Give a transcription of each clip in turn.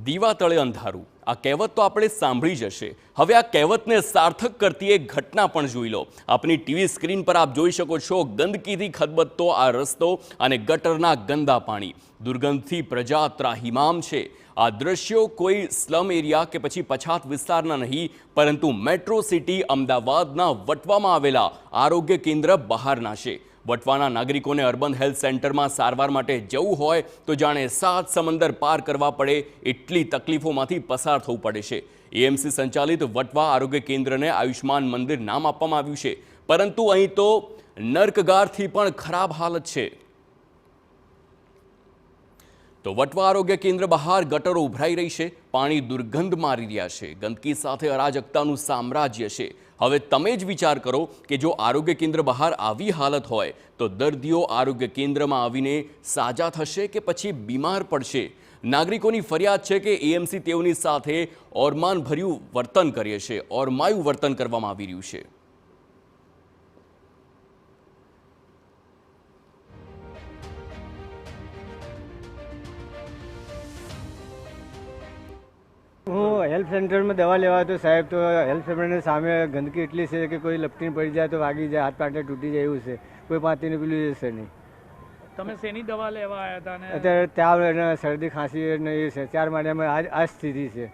દીવા તળે અંધારું આ કહેવત તો આપણે સાંભળી જ હશે। હવે આ કહેવતને સાર્થક કરતી એક ઘટના પણ જોઈ લો। આપની ટીવી સ્ક્રીન પર આપ જોઈ શકો છો ગંદકીથી ખદબદતો આ રસ્તો અને ગટરના ગંદા પાણી, દુર્ગંધથી પ્રજા ત્રાહિમામ છે। આ દ્રશ્યો કોઈ સ્લમ એરિયા કે પછી પછાત વિસ્તારના નહીં, પરંતુ મેટ્રો સિટી અમદાવાદના વટવામાં આવેલા આરોગ્ય કેન્દ્ર બહારના છે। વટવાના નાગરિકોને અર્બન હેલ્થ સેન્ટરમાં સારવાર માટે જવું હોય તો જાણે 7 સમંદર પાર કરવા પડે એટલી તકલીફોમાંથી પસાર થવું પડે છે। એએમસી સંચાલિત વટવા આરોગ્ય કેન્દ્રને આયુષ્માન મંદિર નામ આપવામાં આવ્યું છે, પરંતુ અહીં તો નર્કગારથી પણ ખરાબ હાલત છે। તો વટવા આરોગ્ય કેન્દ્ર બહાર ગટરો ઉભરાઈ રહી છે, પાણી દુર્ગંધ મારી રહ્યા છે, ગંદકી સાથે અરાજકતાનું સામ્રાજ્ય છે। હવે તમે જ વિચાર કરો કે જો આરોગ્ય કેન્દ્ર બહાર આવી હાલત હોય તો દર્દીઓ આરોગ્ય કેન્દ્રમાં આવીને સાજા થશે કે પછી બીમાર પડશે? નાગરિકોની ફરિયાદ છે કે એએમસી તેઓની સાથે ઓરમાનભર્યું વર્તન કરે છે, ઓરમાયું વર્તન કરવામાં આવી રહ્યું છે। હું હેલ્થ સેન્ટરમાં દવા લેવા તો સાહેબ, તો હેલ્થ સેન્ટરની સામે ગંદકી એટલી છે કે કોઈ લપટીને પડી જાય તો વાગી જાય, હાથ પાટે તૂટી જાય એવું છે, કોઈ પાંતીને પેલું જશે નહીં। તમે શેની દવા લેવા આવ્યા હતા? ને અત્યારે તાવ અને શરદી ખાંસી ને એ છે, 4 મહિનામાં આ સ્થિતિ છે।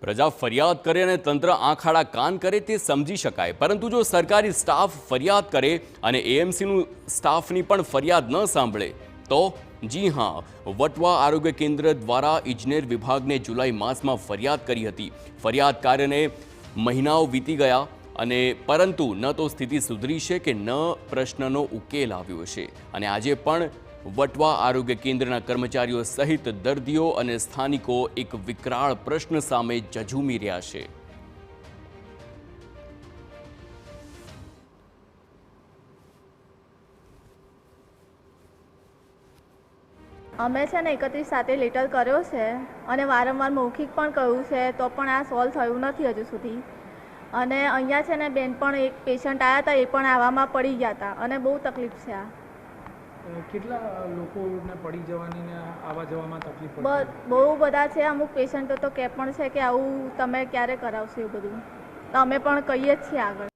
પ્રજા ફરિયાદ કરે અને તંત્ર આંખ આડા કાન કરે તે સમજી શકાય, પરંતુ જો સરકારી સ્ટાફ ફરિયાદ કરે અને એએમસીનું સ્ટાફની પણ ફરિયાદ ન સાંભળે તો? જી હા, વટવા આરોગ્ય કેન્દ્ર દ્વારા ઇજનેર વિભાગને જુલાઈ માસમાં ફરિયાદ કરી હતી। ફરિયાદકારને મહિનાઓ વીતી ગયા અને પરંતુ ન તો સ્થિતિ સુધરી છે કે ન પ્રશ્નનો ઉકેલ આવ્યો છે। અને આજે પણ વટવા આરોગ્ય કેન્દ્રના કર્મચારીઓ સહિત દર્દીઓ અને સ્થાનિકો એક વિકરાળ પ્રશ્ન સામે ઝઝૂમી રહ્યા છે। અમે છે ને 31/7 લેટર કર્યો છે અને વારંવાર મૌખિક પણ કહ્યું છે, તો પણ આ સોલ્વ થયું નથી હજુ સુધી। અને અહીંયા છે ને બેન પણ એક પેશન્ટ આવ્યા હતા, એ પણ આવવામાં પડી ગયા હતા અને બહુ તકલીફ છે। આ કેટલા લોકોને પડી જવાની ને આવવા જવામાં તકલીફ પડે? બહુ બધા છે। અમુક પેશન્ટો તો કહે પણ છે કે આવું તમે ક્યારે કરાવશો, એ બધું તો અમે પણ કહીએ જ છીએ આગળ।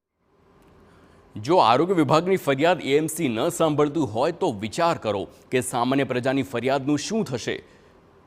જો આરોગ્ય વિભાગની ફરિયાદ એએમસી ન સાંભળતું હોય તો વિચાર કરો કે સામાન્ય પ્રજાની ફરિયાદનું શું થશે?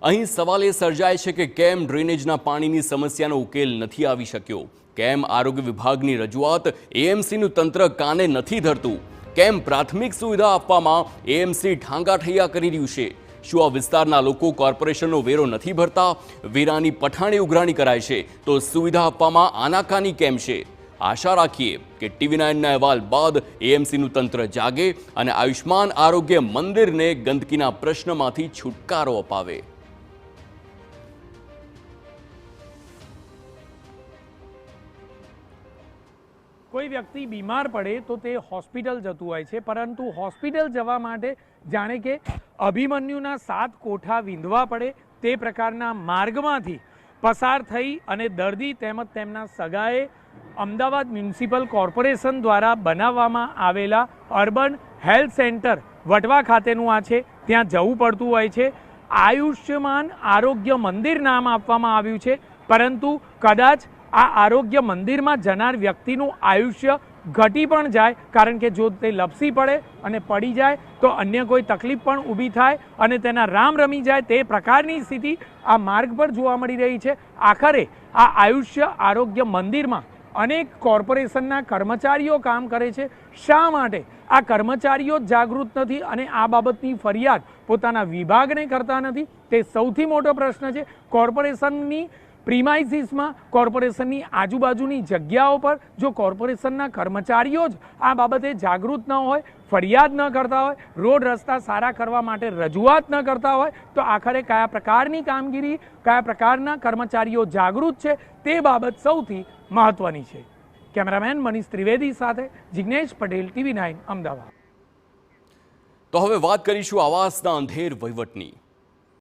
અહીં સવાલ એ સર્જાય છે કે કેમ ડ્રેનેજના પાણીની સમસ્યાનો ઉકેલ નથી આવી શક્યો? કેમ આરોગ્ય વિભાગની રજૂઆત એએમસીનું તંત્ર કાને નથી ધરતું? કેમ પ્રાથમિક સુવિધા આપવામાં એએમસી ઠાંગાઠૈયા કરી રહ્યું છે? શું આ વિસ્તારના લોકો કોર્પોરેશનનો વેરો નથી ભરતા? વેરાની પઠાણી ઉઘરાણી કરાય છે તો સુવિધા આપવામાં આનાકાની કેમ છે? આશા રાખીએ કે TV9ના અહેવાલ બાદ એએમસીનું તંત્ર જાગે અને આયુષ્માન આરોગ્ય મંદિરને ગંદકીના પ્રશ્નમાંથી છુટકારો અપાવે। કોઈ વ્યક્તિ બીમાર પડે તો તે હોસ્પિટલ જતું હોય છે, પરંતુ હોસ્પિટલ જવા માટે જાણે કે અભિમન્યુના 7 કોઠા વીંધવા પડે તે પ્રકારના માર્ગમાંથી પસાર થઈ અને દર્દી તેમજ તેમના સગાએ અમદાવાદ મ્યુનિસિપલ કોર્પોરેશન દ્વારા બનાવવામાં આવેલા અર્બન હેલ્થ સેન્ટર વટવા ખાતેનું આ છે, ત્યાં જવું પડતું હોય છે। આયુષ્યમાન આરોગ્ય મંદિર નામ આપવામાં આવ્યું છે, પરંતુ કદાચ આ આરોગ્ય મંદિરમાં જનાર વ્યક્તિનું આયુષ્ય ઘટી પણ જાય, કારણ કે જો તે લપસી પડે અને પડી જાય તો અન્ય કોઈ તકલીફ પણ ઊભી થાય અને તેના રામ રમી જાય, તે પ્રકારની સ્થિતિ આ માર્ગ પર જોવા મળી રહી છે। આખરે આ આયુષ્ય આરોગ્ય મંદિરમાં અનેક કોર્પોરેશનના કર્મચારીઓ કામ કરે છે। શા માટે આ કર્મચારીઓ જાગૃત નથી અને આ બાબતની ફરિયાદ પોતાના વિભાગને કરતા નથી? તે સૌથી મોટો પ્રશ્ન છે। કોર્પોરેશનની પ્રીમાઇસીસમાં, કોર્પોરેશનની આજુબાજુની જગ્યાઓ પર જો કોર્પોરેશનના કર્મચારીઓ જ આ બાબતે જાગૃત ન હોય, ફરિયાદ ન કરતા હોય, રોડ રસ્તા સારા કરવા માટે રજૂઆત ન કરતા હોય, તો આખરે કયા પ્રકારની કામગીરી, કયા પ્રકારના કર્મચારીઓ જાગૃત છે તે બાબત સૌથી મહત્વની છે। કેમેરામેન મનીષ ત્રિવેદી સાથે જિગ્નેશ પટેલ, TV9 અમદાવાદ। તો હવે વાત કરીશું આવાસના અંધેર વહીવટની।